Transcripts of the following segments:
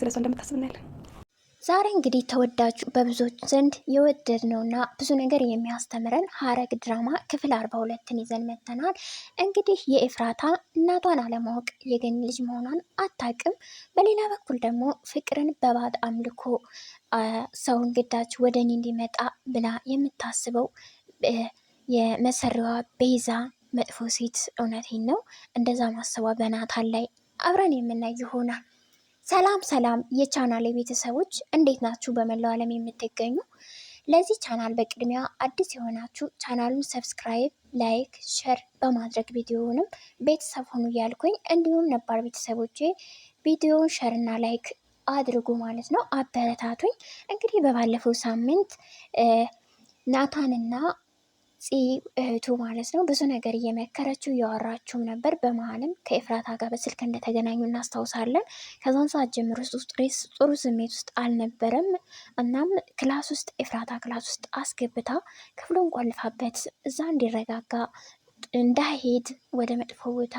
ስለሷ እንደምታስብ እናያለን። ዛሬ እንግዲህ ተወዳጁ በብዙዎች ዘንድ የወደድነውና ብዙ ነገር የሚያስተምረን ሐረግ ድራማ ክፍል 42ን ይዘን መጥተናል። እንግዲህ የኤፍራታ እናቷን አለማወቅ የገኒ ልጅ መሆኗን አታውቅም። በሌላ በኩል ደግሞ ፍቅርን በባዕድ አምልኮ ሰውን ግዳጅ ወደ እኔ እንዲመጣ ብላ የምታስበው የመሰሪዋ ቤዛ መጥፎ ሴት እውነቴን ነው እንደዛ ማሰቧ በናታን ላይ አብረን የምናይ ይሆናል። ሰላም ሰላም የቻናል ቤተሰቦች እንዴት ናችሁ? በመላው ዓለም የምትገኙ ለዚህ ቻናል በቅድሚያ አዲስ የሆናችሁ ቻናሉን ሰብስክራይብ፣ ላይክ፣ ሸር በማድረግ ቪዲዮውንም ቤተሰብ ሁኑ እያልኩኝ እንዲሁም ነባር ቤተሰቦቼ ቪዲዮውን ሸር እና ላይክ አድርጉ ማለት ነው፣ አበረታቱኝ። እንግዲህ በባለፈው ሳምንት ናታንና እህቱ ማለት ነው ብዙ ነገር እየመከረችው እያወራችውም ነበር። በመሀልም ከኤፍራታ ጋር በስልክ እንደተገናኙ እናስታውሳለን። ከዛን ሰዓት ጀምሮ ጥሩ ስሜት ውስጥ አልነበረም። እናም ክላስ ውስጥ ኤፍራታ ክላስ ውስጥ አስገብታ ክፍሉን ቆልፋበት እዛ እንዲረጋጋ እንዳይሄድ ወደ መጥፎ ቦታ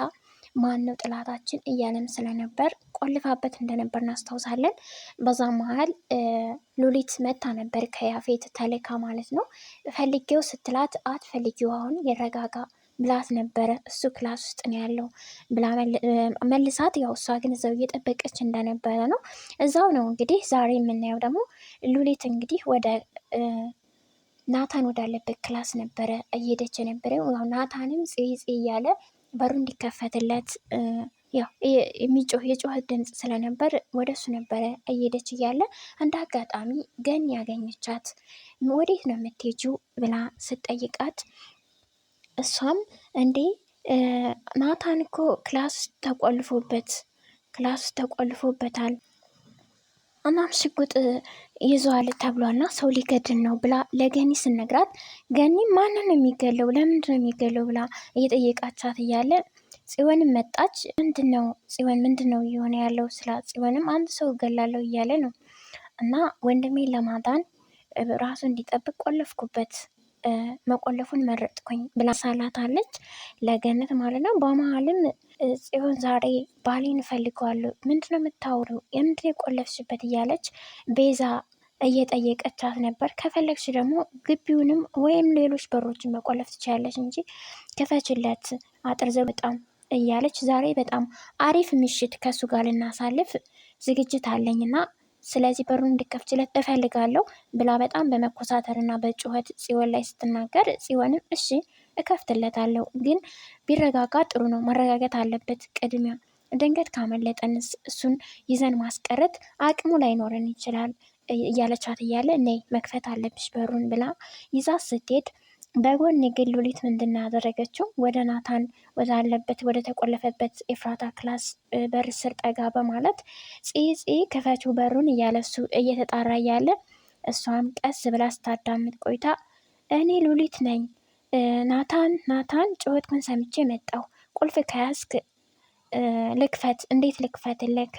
ማን ነው ጥላታችን እያለም ስለነበር ቆልፋበት እንደነበር እናስታውሳለን። በዛ መሀል ሉሊት መታ ነበር ከያፌት ተልካ ማለት ነው። ፈልጌው ስትላት አትፈልጊው አሁን ይረጋጋ ብላት ነበረ። እሱ ክላስ ውስጥ ነው ያለው ብላ መልሳት፣ ያው እሷ ግን እዛው እየጠበቀች እንደነበረ ነው። እዛው ነው እንግዲህ ዛሬ የምናየው ደግሞ ሉሊት እንግዲህ ወደ ናታን ወዳለበት ክላስ ነበረ እየሄደች የነበረው። ናታንም ጽ እያለ በሩ እንዲከፈትለት ያው የሚጮህ የጮህ ድምፅ ስለነበር ወደ እሱ ነበረ እየሄደች እያለ እንደ አጋጣሚ ገኒ ያገኘቻት። ወዴት ነው የምትሄጂው ብላ ስትጠይቃት እሷም እንዴ ናታን እኮ ክላስ ተቆልፎበታል እናም ሽጉጥ ይዟል ተብሏልና ሰው ሊገድል ነው ብላ ለገኒ ስነግራት፣ ገኒ ማንን ነው የሚገለው ለምንድን ነው የሚገለው ብላ እየጠየቃቻት እያለ ጽዮንም መጣች። ምንድነው ጽዮን ምንድነው እየሆነ ያለው ስላ ጽዮንም አንድ ሰው እገላለሁ እያለ ነው እና ወንድሜን ለማዳን ራሱ እንዲጠብቅ ቆለፍኩበት፣ መቆለፉን መረጥኩኝ ብላ ሳላታለች ለገነት ማለት ነው። በመሀልም ጽዮን ዛሬ ባሌን እፈልገዋለሁ ምንድነው የምታወሪው የምንድን የቆለፍሽበት እያለች ቤዛ እየጠየቀቻት ነበር። ከፈለግሽ ደግሞ ግቢውንም ወይም ሌሎች በሮችን መቆለፍ ትችላለች እንጂ ክፈችለት አጥር በጣም እያለች ዛሬ በጣም አሪፍ ምሽት ከሱ ጋር ልናሳልፍ ዝግጅት አለኝና ስለዚህ በሩን እንዲከፍችለት እፈልጋለሁ ብላ በጣም በመኮሳተርና በጩኸት ጽዮን ላይ ስትናገር፣ ጽዮንም እሺ እከፍትለታለሁ ግን ቢረጋጋ ጥሩ ነው፣ መረጋጋት አለበት ቅድሚያ፣ ድንገት ካመለጠንስ እሱን ይዘን ማስቀረት አቅሙ ላይኖረን ይችላል እያለቻት እያለ ነይ መክፈት አለብሽ በሩን ብላ ይዛ ስትሄድ፣ በጎን ግን ሉሊት ምንድን ነው ያደረገችው? ወደ ናታን ወዳለበት ወደ ተቆለፈበት ኤፍራታ ክላስ በር ስር ጠጋ በማለት ጽ ክፈችው በሩን እያለሱ እየተጣራ እያለ እሷም ቀስ ብላ ስታዳምጥ ቆይታ እኔ ሉሊት ነኝ ናታን ጩኸትህን ሰምቼ መጣሁ፣ ቁልፍ ከያዝክ ልክፈት፣ እንዴት ልክፈትልክ?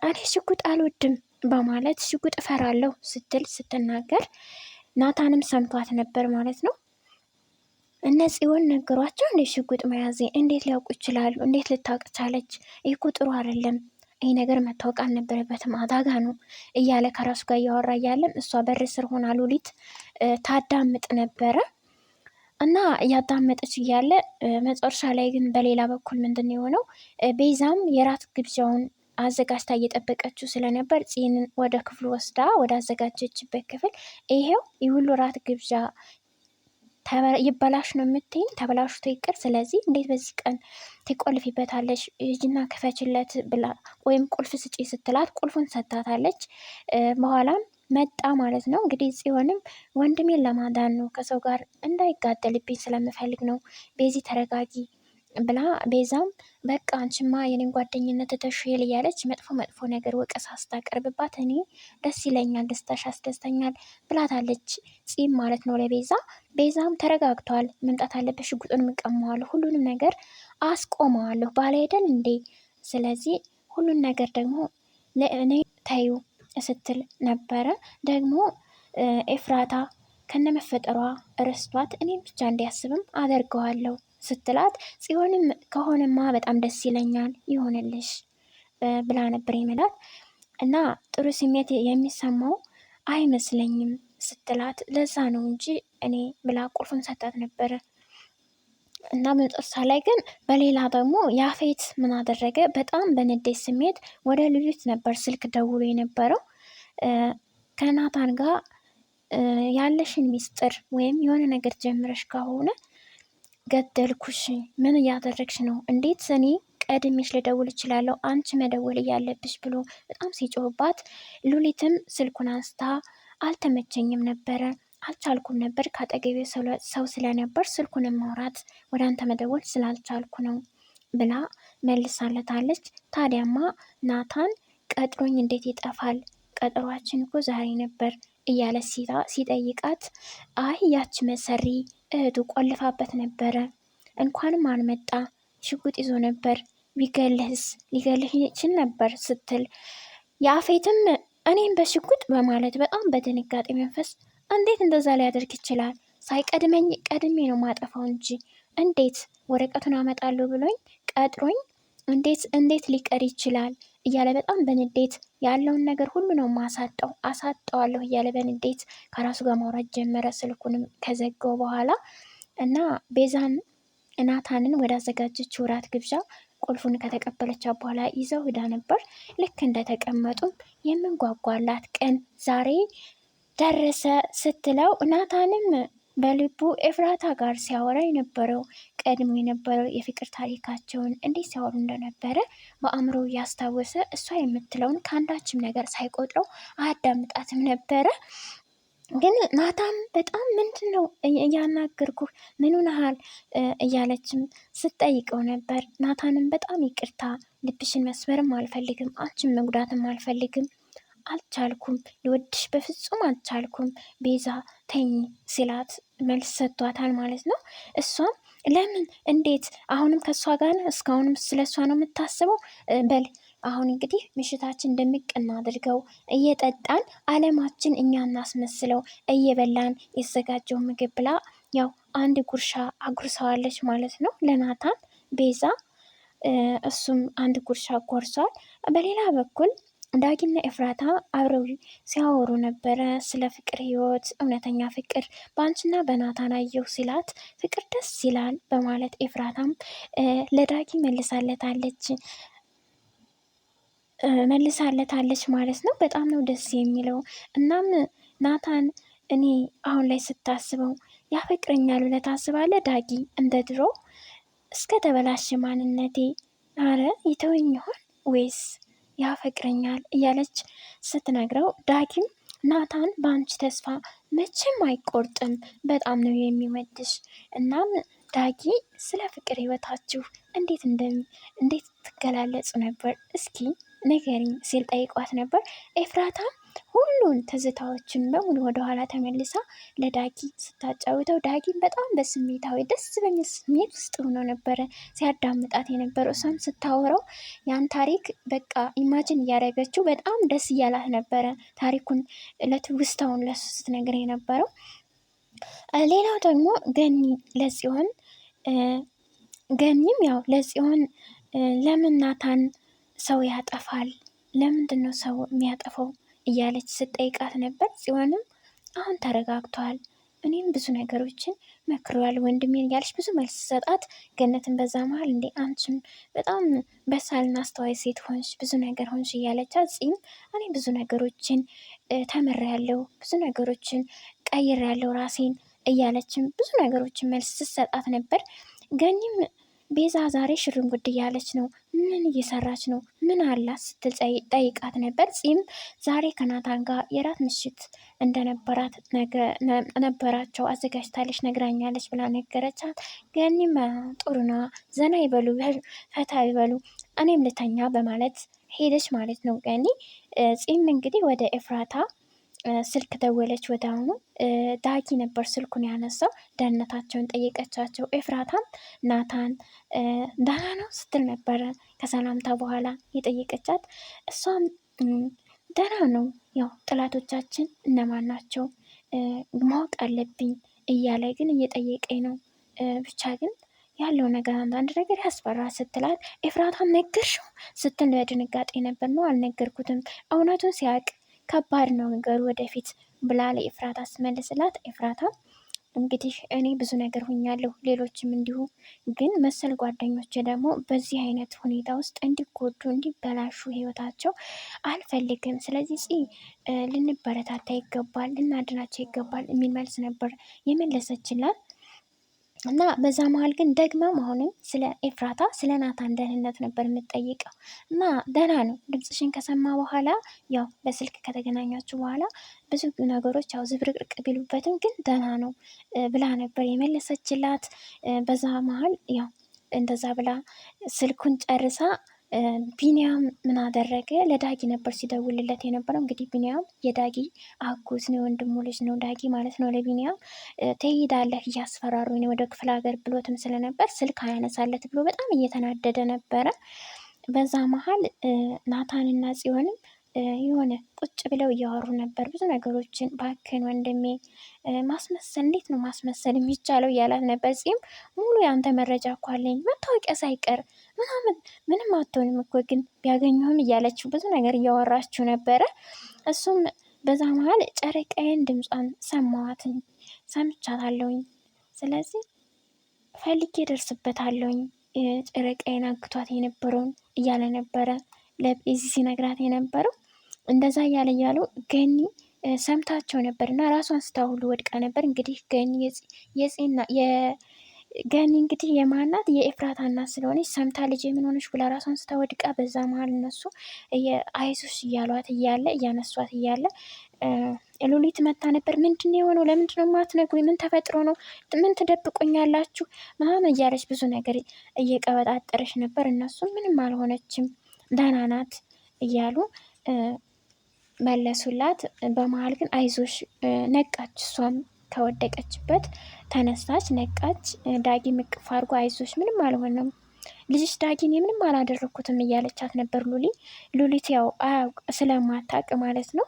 እኔ ሽጉጥ አልወድም በማለት ሽጉጥ እፈራለሁ ስትናገር ናታንም ሰምቷት ነበር ማለት ነው። እነ ጽዮን ነገሯቸው እንዴ ሽጉጥ መያዜ እንዴት ሊያውቁ ይችላሉ? እንዴት ልታውቅ ቻለች? ይህ እኮ ጥሩ አይደለም፣ ይህ ነገር መታወቅ አልነበረበትም፣ አደጋ ነው እያለ ከራሱ ጋር እያወራ እያለም እሷ በር ስር ሆና ሉሊት ታዳምጥ ነበረ እና እያዳመጠች እያለ መጨረሻ ላይ ግን በሌላ በኩል ምንድን የሆነው ቤዛም የራት ግብዣውን አዘጋጅታ እየጠበቀችው ስለነበር ጽዮንን ወደ ክፍሉ ወስዳ ወደ አዘጋጀችበት ክፍል ይሄው የሁሉ ራት ግብዣ ይበላሽ ነው የምትይኝ? ተበላሽቶ ይቅር። ስለዚህ እንዴት በዚህ ቀን ትቆልፊበታለሽ? ሂጂና ክፈችለት ብላ ወይም ቁልፍ ስጪ ስትላት ቁልፉን ሰጥታታለች። በኋላም መጣ ማለት ነው። እንግዲህ ጽዮንም ወንድሜን ለማዳን ነው ከሰው ጋር እንዳይጋደልብኝ ስለምፈልግ ነው፣ ቤዚ ተረጋጊ ብላ ቤዛም በቃ አንቺማ የኔን ጓደኝነት ተሽል እያለች መጥፎ ነገር ወቀሳ ስታቀርብባት እኔ ደስ ይለኛል፣ ደስታሽ ያስደስተኛል ብላታለች። ጺም ማለት ነው ለቤዛ። ቤዛም ተረጋግቷል፣ መምጣት አለበት፣ ሽጉጡን እቀማዋለሁ፣ ሁሉንም ነገር አስቆመዋለሁ ባለ አይደል እንዴ፣ ስለዚህ ሁሉን ነገር ደግሞ ለእኔ ተዩ ስትል ነበረ። ደግሞ ኤፍራታ ከነመፈጠሯ ረስቷት እኔም ብቻ እንዲያስብም አደርገዋለሁ ስትላት ጽዮንም ከሆነማ በጣም ደስ ይለኛል ይሆንልሽ ብላ ነበር የመላት። እና ጥሩ ስሜት የሚሰማው አይመስለኝም ስትላት ለዛ ነው እንጂ እኔ ብላ ቁልፉን ሰጣት ነበረ። እና መጨረሻ ላይ ግን በሌላ ደግሞ ያፌት ምን አደረገ? በጣም በንዴት ስሜት ወደ ሉሊት ነበር ስልክ ደውሎ የነበረው ከናታን ጋር ያለሽን ሚስጥር ወይም የሆነ ነገር ጀምረሽ ከሆነ ገደልኩሽ፣ ምን እያደረግሽ ነው? እንዴት እኔ ቀድሜሽ ልደውል እችላለሁ? አንቺ መደወል እያለብሽ ብሎ በጣም ሲጮህባት፣ ሉሊትም ስልኩን አንስታ አልተመቸኝም ነበረ፣ አልቻልኩም ነበር፣ ከአጠገቤ ሰው ስለነበር ስልኩንም ማውራት ወደ አንተ መደወል ስላልቻልኩ ነው ብላ መልሳለታለች። ታዲያማ ናታን ቀጥሮኝ እንዴት ይጠፋል? ቀጠሯችን እኮ ዛሬ ነበር እያለ ሲጠይቃት፣ አይ ያች መሰሪ እህቱ ቆልፋበት ነበረ፣ እንኳንም አልመጣ ሽጉጥ ይዞ ነበር፣ ቢገልህስ ሊገልህ ይችል ነበር ስትል፣ ያፌትም እኔም በሽጉጥ በማለት በጣም በድንጋጤ መንፈስ እንዴት እንደዛ ሊያደርግ ይችላል? ሳይቀድመኝ ቀድሜ ነው ማጠፋው እንጂ እንዴት ወረቀቱን አመጣለሁ ብሎኝ ቀጥሮኝ እንዴት ሊቀር ይችላል? እያለ በጣም በንዴት ያለውን ነገር ሁሉ ነው አሳጠዋለሁ እያለ በንዴት ከራሱ ጋር ማውራት ጀመረ። ስልኩንም ከዘጋው በኋላ እና ቤዛን ናታንን ወደ አዘጋጀችው እራት ግብዣ ቁልፉን ከተቀበለቻ በኋላ ይዘው ሂዳ ነበር። ልክ እንደተቀመጡም የምንጓጓላት ቀን ዛሬ ደረሰ ስትለው ናታንም በልቡ ኤፍራታ ጋር ሲያወራ የነበረው ቀድሞ የነበረው የፍቅር ታሪካቸውን እንዴት ሲያወሩ እንደነበረ በአእምሮ እያስታወሰ እሷ የምትለውን ከአንዳችም ነገር ሳይቆጥረው አያዳምጣትም ነበረ። ግን ናታም በጣም ምንድን ነው እያናገርኩ ምን ሆነሃል እያለችም ስትጠይቀው ነበር። ናታንም በጣም ይቅርታ፣ ልብሽን መስበርም አልፈልግም፣ አንቺን መጉዳትም አልፈልግም፣ አልቻልኩም፣ ልወድሽ በፍጹም አልቻልኩም ቤዛ ተኝ ሲላት መልስ ሰጥቷታል ማለት ነው። እሷም ለምን እንዴት አሁንም ከእሷ ጋር እስካሁንም ስለ እሷ ነው የምታስበው? በል አሁን እንግዲህ ምሽታችን እንደምቅ እናድርገው፣ እየጠጣን አለማችን እኛ እናስመስለው፣ እየበላን የተዘጋጀው ምግብ ብላ ያው አንድ ጉርሻ አጉርሰዋለች ማለት ነው ለናታን ቤዛ። እሱም አንድ ጉርሻ ጎርሷል። በሌላ በኩል ዳጊና ኤፍራታ አብረው ሲያወሩ ነበረ ስለ ፍቅር ህይወት። እውነተኛ ፍቅር በአንቺና በናታን አየሁ ሲላት ፍቅር ደስ ይላል በማለት ኤፍራታም ለዳጊ መልሳለታለች ማለት ነው። በጣም ነው ደስ የሚለው። እናም ናታን እኔ አሁን ላይ ስታስበው ያፈቅረኛል ብለህ ታስባለህ ዳጊ? እንደ ድሮ እስከ ተበላሽ ማንነቴ አረ ይተወኝ ይሆን ወይስ ያፈቅረኛል እያለች ስትነግረው፣ ዳጊም ናታን በአንቺ ተስፋ መቼም አይቆርጥም፣ በጣም ነው የሚወድሽ። እናም ዳጊ ስለ ፍቅር ህይወታችሁ እንዴት ትገላለጹ ነበር እስኪ ንገሪኝ ሲል ጠይቋት ነበር። ኤፍራታም ሁሉን ትዝታዎችን በሙሉ ወደኋላ ተመልሳ ለዳጊ ስታጫውተው ዳጊን በጣም በስሜታዊ ደስ በሚል ስሜት ውስጥ ሆኖ ነበረ ሲያዳምጣት የነበረው። እሷም ስታወራው ያን ታሪክ በቃ ኢማጅን እያደረገችው በጣም ደስ እያላት ነበረ ታሪኩን ለትውስታውን ለሱ ስትነግር የነበረው። ሌላው ደግሞ ገኒም ያው ለጽዮን ለምን ናታን ሰው ያጠፋል? ለምንድን ነው ሰው የሚያጠፋው እያለች ስጠይቃት ነበር። ጽዮንም አሁን ተረጋግቷል፣ እኔም ብዙ ነገሮችን መክረዋል ወንድሜን እያለች ብዙ መልስ ሰጣት። ገነትን በዛ መሀል እንዴ አንቺም በጣም በሳልና አስተዋይ ሴት ሆንሽ፣ ብዙ ነገር ሆንሽ እያለች ጽም እኔ ብዙ ነገሮችን ተምሬያለሁ፣ ብዙ ነገሮችን ቀይሬያለሁ ራሴን እያለችም ብዙ ነገሮችን መልስ ስትሰጣት ነበር። ገኒም ቤዛ ዛሬ ሽርንጉድ እያለች ነው፣ ምን እየሰራች ነው? ምን አላት ስትል ጠይቃት ነበር። ጺም ዛሬ ከናታን ጋር የራት ምሽት እንደነበራት ነበራቸው አዘጋጅታለች ነግራኛለች ብላ ነገረቻት። ገኒም ጥሩና ዘና ይበሉ ፈታ ይበሉ እኔም ልተኛ በማለት ሄደች ማለት ነው። ገኒ ጺም እንግዲህ ወደ ኤፍራታ ስልክ ደወለች። ወደ አሁኑ ዳጊ ነበር ስልኩን ያነሳው። ደህንነታቸውን ጠየቀቻቸው። ኤፍራታም ናታን ደህና ነው ስትል ነበረ ከሰላምታ በኋላ የጠየቀቻት። እሷም ደህና ነው፣ ያው ጠላቶቻችን እነማን ናቸው ማወቅ አለብኝ እያለ ግን እየጠየቀኝ ነው፣ ብቻ ግን ያለው ነገር አንዳንድ ነገር ያስፈራ ስትላት ኤፍራታም ነገርሽው ስትል በድንጋጤ ነበር። ነው አልነገርኩትም፣ እውነቱን ሲያውቅ ከባድ ነው ነገሩ ወደፊት ብላ ለኤፍራታ ስመልስላት ኤፍራታ እንግዲህ እኔ ብዙ ነገር ሆኛለሁ፣ ሌሎችም እንዲሁ። ግን መሰል ጓደኞች ደግሞ በዚህ አይነት ሁኔታ ውስጥ እንዲጎዱ እንዲበላሹ ህይወታቸው አልፈልግም። ስለዚህ ልንበረታታ ይገባል፣ ልናድናቸው ይገባል የሚል መልስ ነበር የመለሰችላት። እና በዛ መሀል ግን ደግመም አሁንም ስለ ኤፍራታ ስለ ናታን ደህንነት ነበር የምትጠይቀው። እና ደህና ነው ድምፅሽን ከሰማ በኋላ ያው በስልክ ከተገናኛችሁ በኋላ ብዙ ነገሮች ያው ዝብርቅርቅ ቢሉበትም ግን ደህና ነው ብላ ነበር የመለሰችላት። በዛ መሀል ያው እንደዛ ብላ ስልኩን ጨርሳ ቢኒያም ምን አደረገ? ለዳጊ ነበር ሲደውልለት የነበረው። እንግዲህ ቢኒያም የዳጊ አጎት ነው፣ ወንድሙ ልጅ ነው ዳጊ ማለት ነው። ለቢኒያም ትሄዳለህ እያስፈራሩኝ ወደ ክፍለ ሀገር ብሎትም ስለነበር ስልክ አያነሳለት ብሎ በጣም እየተናደደ ነበረ። በዛ መሀል ናታንና ጽዮንም የሆነ ቁጭ ብለው እያወሩ ነበር ብዙ ነገሮችን። ባክን ወንድሜ ማስመሰል እንዴት ነው ማስመሰል የሚቻለው እያላት ነበር። ጽም ሙሉ የአንተ መረጃ እኮ አለኝ መታወቂያ ሳይቀር ምናምን፣ ምንም አትሆንም እኮ ግን ቢያገኙህም እያለችው ብዙ ነገር እያወራችው ነበረ። እሱም በዛ መሀል ጨረቃዬን ድምጿን ሰማዋትኝ ሰምቻታለሁኝ፣ ስለዚህ ፈልጌ ደርስበታለሁኝ ጨረቃዬን አግቷት የነበረውን እያለ ነበረ ለቤዚ ሲነግራት የነበረው። እንደዛ እያለ እያሉ ገኒ ሰምታቸው ነበር እና ራሷን ስታውሉ ወድቃ ነበር። እንግዲህ ገኒ ገኒ እንግዲህ የማናት የኤፍራታ እናት ስለሆነች ሰምታ ልጅ የምንሆነች ብላ ራሷን ስታወድቃ፣ በዛ መሀል እነሱ አይዞሽ እያሏት እያለ እያነሷት እያለ ሉሊት መታ ነበር። ምንድን የሆነው? ለምንድን ነው የማትነግሩኝ? ምን ተፈጥሮ ነው? ምን ትደብቁኛላችሁ? ምናምን እያለች ብዙ ነገር እየቀበጣጠረች ነበር። እነሱም ምንም አልሆነችም ደህና ናት እያሉ መለሱላት። በመሀል ግን አይዞሽ ነቃች። እሷም ከወደቀችበት ተነሳች፣ ነቃች። ዳጊ ምቅፍ አድርጎ አይዞሽ ምንም አልሆነም ልጅሽ ዳጊን የምንም አላደረግኩትም እያለቻት ነበር። ሉሊት ያው ስለማታውቅ ማለት ነው።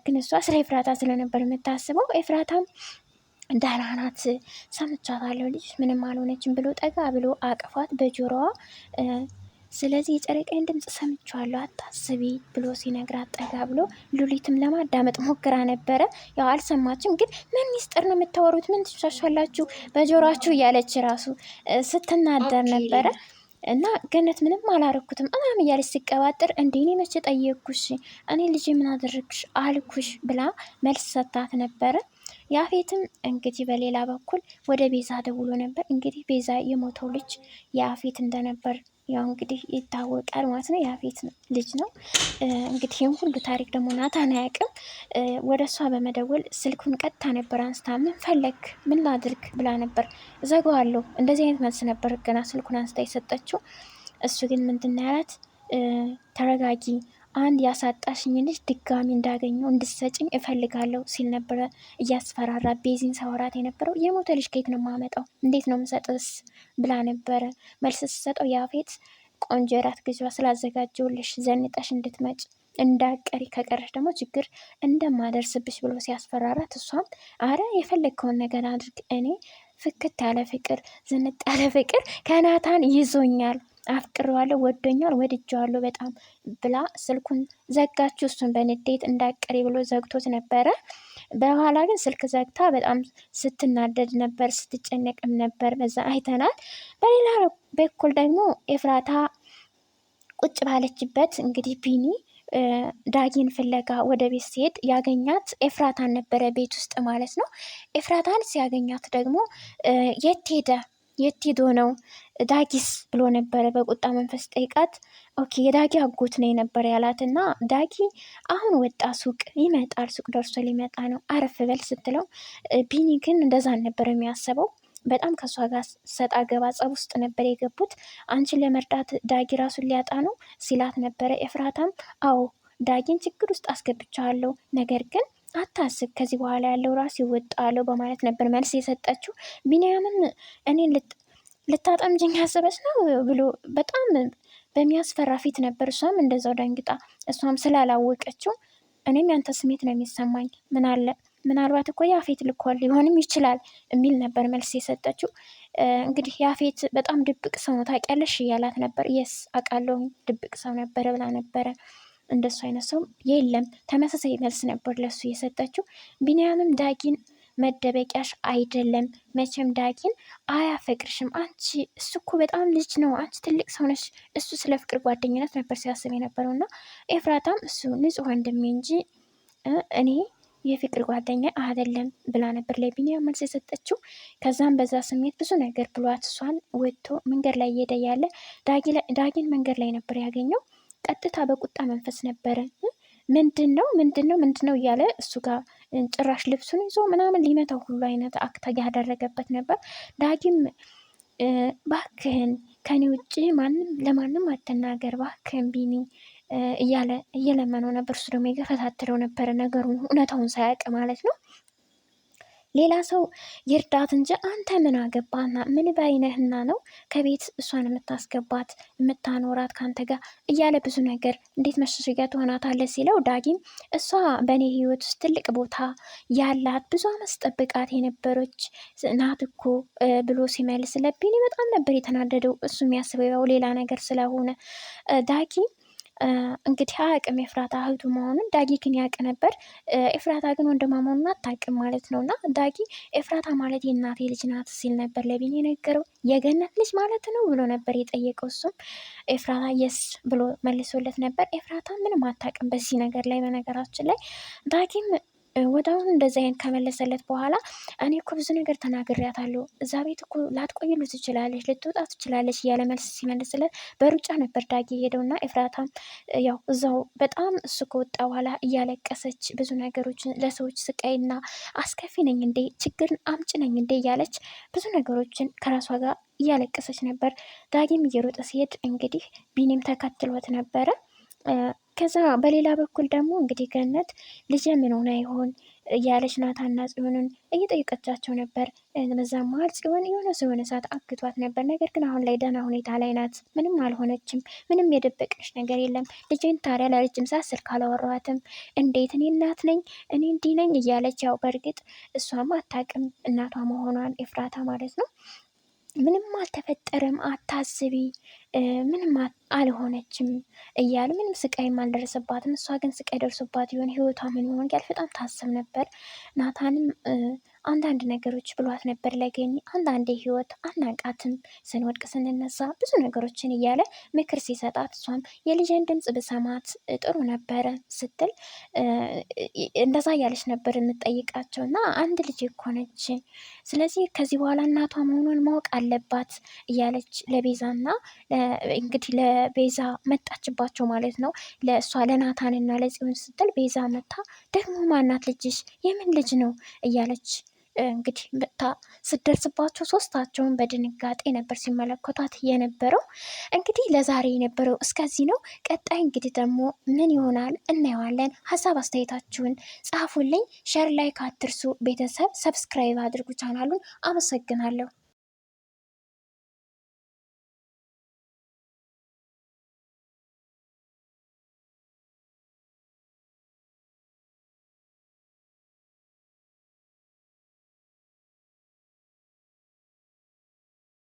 ግን እሷ ስለ ኤፍራታ ስለነበር የምታስበው ኤፍራታም ደህና ናት ሰምቻታለሁ ልጅ ምንም አልሆነችም ብሎ ጠጋ ብሎ አቅፏት በጆሮዋ ስለዚህ የጨረቃዬን ድምፅ ሰምቼዋለሁ አታስቢ ብሎ ሲነግራት ጠጋ ብሎ ሉሊትም ለማዳመጥ ሞክራ ነበረ። ያው አልሰማችም። ግን ምን ሚስጥር ነው የምታወሩት? ምን ትሻሻላችሁ በጆሯችሁ? እያለች ራሱ ስትናደር ነበረ። እና ገነት ምንም አላረኩትም ምናምን እያለች ሲቀባጥር፣ እንዴ እኔ መቼ ጠየቅኩሽ? እኔ ልጅ ምን አደረግሽ አልኩሽ ብላ መልስ ሰታት ነበረ። ያፌትም እንግዲህ በሌላ በኩል ወደ ቤዛ ደውሎ ነበር። እንግዲህ ቤዛ የሞተው ልጅ የአፌት እንደነበር ያው እንግዲህ ይታወቃል ማለት ነው። የአፌት ልጅ ነው። እንግዲህ ይህም ሁሉ ታሪክ ደግሞ ናታን አያውቅም። ወደ እሷ በመደወል ስልኩን ቀጥታ ነበር አንስታ ምን ፈለግ ምን ላድርግ ብላ ነበር። እዘጋዋለሁ እንደዚህ አይነት መልስ ነበር ገና ስልኩን አንስታ የሰጠችው። እሱ ግን ምንድን ነው ያላት? ተረጋጊ፣ አንድ ያሳጣሽኝ ልጅ ድጋሚ እንዳገኘው እንድሰጭኝ እፈልጋለሁ ሲል ነበረ እያስፈራራ ቤዚን ሰወራት የነበረው። የሞተ ልጅ ከየት ነው የማመጣው? እንዴት ነው የምሰጥስ? ብላ ነበረ መልስ ስሰጠው ያፌት ቆንጆ የራት ግዢዋ ስላዘጋጀውልሽ ዘንጠሽ እንድትመጭ እንዳቀሪ ከቀረሽ ደግሞ ችግር እንደማደርስብሽ ብሎ ሲያስፈራራት፣ እሷም አረ የፈለግከውን ነገር አድርግ፣ እኔ ፍክት ያለ ፍቅር ዝንጥ ያለ ፍቅር ከናታን ይዞኛል፣ አፍቅሬዋለሁ፣ ወዶኛል፣ ወድጀዋለሁ በጣም ብላ ስልኩን ዘጋችሁ። እሱን በንዴት እንዳቀሪ ብሎ ዘግቶት ነበረ። በኋላ ግን ስልክ ዘግታ በጣም ስትናደድ ነበር፣ ስትጨነቅም ነበር። በዛ አይተናል። በሌላ በኩል ደግሞ ኤፍራታ ቁጭ ባለችበት እንግዲህ ቢኒ ዳጊን ፍለጋ ወደ ቤት ሲሄድ ያገኛት ኤፍራታን ነበረ፣ ቤት ውስጥ ማለት ነው። ኤፍራታን ሲያገኛት ደግሞ የት ሄዶ ነው ዳጊስ ብሎ ነበረ በቁጣ መንፈስ ጠይቃት። ኦኬ የዳጊ አጎት ነው የነበረ ያላት እና ዳጊ አሁን ወጣ፣ ሱቅ ይመጣል፣ ሱቅ ደርሶ ሊመጣ ነው አረፍ በል ስትለው፣ ቢኒ ግን እንደዛ ነበር የሚያስበው። በጣም ከእሷ ጋር ሰጣ ገባ ጸብ ውስጥ ነበር የገቡት። አንቺን ለመርዳት ዳጊ ራሱን ሊያጣ ነው ሲላት ነበረ። ኤፍራታም አዎ ዳጊን ችግር ውስጥ አስገብቻለሁ፣ ነገር ግን አታስብ ከዚህ በኋላ ያለው ራሱ ይወጣለው በማለት ነበር መልስ የሰጠችው። ቢኒያምም እኔን ልታጠምጅኝ ያስበች ነው ብሎ በጣም በሚያስፈራ ፊት ነበር። እሷም እንደዛው ደንግጣ፣ እሷም ስላላወቀችው እኔም ያንተ ስሜት ነው የሚሰማኝ፣ ምናልባት እኮ ያፌት ልኮል ሊሆንም ይችላል የሚል ነበር መልስ የሰጠችው። እንግዲህ ያፌት በጣም ድብቅ ሰው ነው ታውቂያለሽ እያላት ነበር። የስ አውቃለሁ ድብቅ ሰው ነበረ ብላ ነበረ። እንደሱ አይነት ሰው የለም። ተመሳሳይ መልስ ነበር ለሱ የሰጠችው። ቢኒያምም ዳጊን መደበቂያሽ አይደለም፣ መቼም ዳጊን አያፈቅርሽም። አንቺ እሱ እኮ በጣም ልጅ ነው፣ አንቺ ትልቅ ሰው ነሽ። እሱ ስለ ፍቅር ጓደኝነት ነበር ሲያስብ የነበረው እና ኤፍራታም እሱ ንጹሕ ወንድሜ እንጂ እኔ የፍቅር ጓደኛ አይደለም ብላ ነበር ለቢኒያም መልስ የሰጠችው። ከዛም በዛ ስሜት ብዙ ነገር ብሏት እሷን ወጥቶ መንገድ ላይ እየሄደ ያለ ዳጊን መንገድ ላይ ነበር ያገኘው። ቀጥታ በቁጣ መንፈስ ነበረ ምንድን ነው እያለ እሱ ጋር ጭራሽ ልብሱን ይዞ ምናምን ሊመታው ሁሉ አይነት አክታ ያደረገበት ነበር። ዳጊም ባክህን ከኔ ውጭ ለማንም አትናገር ባክህን ቢኒ እያለ እየለመነው ነበር። እሱ ደግሞ የገፈታትረው ነበረ ነገሩን እውነታውን ሳያውቅ ማለት ነው። ሌላ ሰው ይርዳት እንጂ አንተ ምን አገባና ምን ባይነህና ነው ከቤት እሷን የምታስገባት የምታኖራት ከአንተ ጋር እያለ ብዙ ነገር እንዴት መሸሸጊያ ትሆናታለህ ሲለው፣ ዳጊም እሷ በእኔ ህይወት ውስጥ ትልቅ ቦታ ያላት ብዙ አመት ጠብቃት የነበረች ናት እኮ ብሎ ሲመልስለብኝ በጣም ነበር የተናደደው። እሱ የሚያስበው ያው ሌላ ነገር ስለሆነ ዳጊ እንግዲህ አያውቅም ኤፍራታ እህቱ መሆኑን። ዳጊ ግን ያውቅ ነበር። ኤፍራታ ግን ወንድሟ መሆኑን አታውቅም ማለት ነው። እና ዳጊ ኤፍራታ ማለት የእናቴ ልጅ ናት ሲል ነበር ለቢኒ የነገረው። የገነት ልጅ ማለት ነው ብሎ ነበር የጠየቀው። እሱም ኤፍራታ የስ ብሎ መልሶለት ነበር። ኤፍራታ ምንም አታውቅም በዚህ ነገር ላይ። በነገራችን ላይ ዳጊም ወዲያውኑ እንደዚህ አይነት ከመለሰለት በኋላ እኔ እኮ ብዙ ነገር ተናግሬያታለሁ፣ እዛ ቤት እኮ ላትቆይሉ ትችላለች፣ ልትወጣ ትችላለች እያለ መልስ ሲመልስለት በሩጫ ነበር ዳጊ ሄደውና ኤፍራታም ያው እዛው በጣም እሱ ከወጣ በኋላ እያለቀሰች ብዙ ነገሮችን ለሰዎች ስቃይና አስከፊ ነኝ እንዴ ችግር አምጭ ነኝ እንዴ እያለች ብዙ ነገሮችን ከራሷ ጋር እያለቀሰች ነበር። ዳጊም እየሮጠ ሲሄድ እንግዲህ ቢኒም ተከትሎት ነበረ። ከዛ በሌላ በኩል ደግሞ እንግዲህ ገነት ልጄ ምን ሆና ይሆን እያለች ናታና ጽዮንን እየጠየቀቻቸው ነበር። በዛ መሀል ጽዮን የሆነ ሰዓት አግቷት ነበር። ነገር ግን አሁን ላይ ደህና ሁኔታ ላይ ናት፣ ምንም አልሆነችም፣ ምንም የደበቀች ነገር የለም። ልጄን ታዲያ ለረጅም ሰዓት ስልክ አላወራትም፣ እንዴት እኔ እናት ነኝ እኔ እንዲህ ነኝ እያለች ያው በእርግጥ እሷም አታውቅም እናቷ መሆኗን ኤፍራታ ማለት ነው። ምንም አልተፈጠረም አታስቢ፣ ምንም አልሆነችም እያለ ምንም ስቃይም አልደረሰባትም። እሷ ግን ስቃይ ደርሶባት ይሆን ህይወቷ ምን ይሆን እያል በጣም ታስብ ነበር። ናታንም አንዳንድ ነገሮች ብሏት ነበር ለገኒ። አንዳንዴ ህይወት አናቃትም፣ ስንወድቅ ስንነሳ ብዙ ነገሮችን እያለ ምክር ሲሰጣት እሷም የልጄን ድምፅ ብሰማት ጥሩ ነበረ ስትል እንደዛ እያለች ነበር የምጠይቃቸው። እና አንድ ልጅ እኮ ነች፣ ስለዚህ ከዚህ በኋላ እናቷ መሆኗን ማወቅ አለባት እያለች ለቤዛና እንግዲህ ለቤዛ መጣችባቸው ማለት ነው። ለእሷ ለናታንና ለጽዮን ስትል ቤዛ መታ ደግሞ ማናት ልጅሽ የምን ልጅ ነው እያለች እንግዲህ መታ ስትደርስባቸው ሶስታቸውን በድንጋጤ ነበር ሲመለከቷት የነበረው። እንግዲህ ለዛሬ የነበረው እስከዚህ ነው። ቀጣይ እንግዲህ ደግሞ ምን ይሆናል እናየዋለን። ሀሳብ አስተያየታችሁን ጻፉልኝ። ሸር ላይክ አትርሱ። ቤተሰብ ሰብስክራይብ አድርጉ ቻናሉን። አመሰግናለሁ።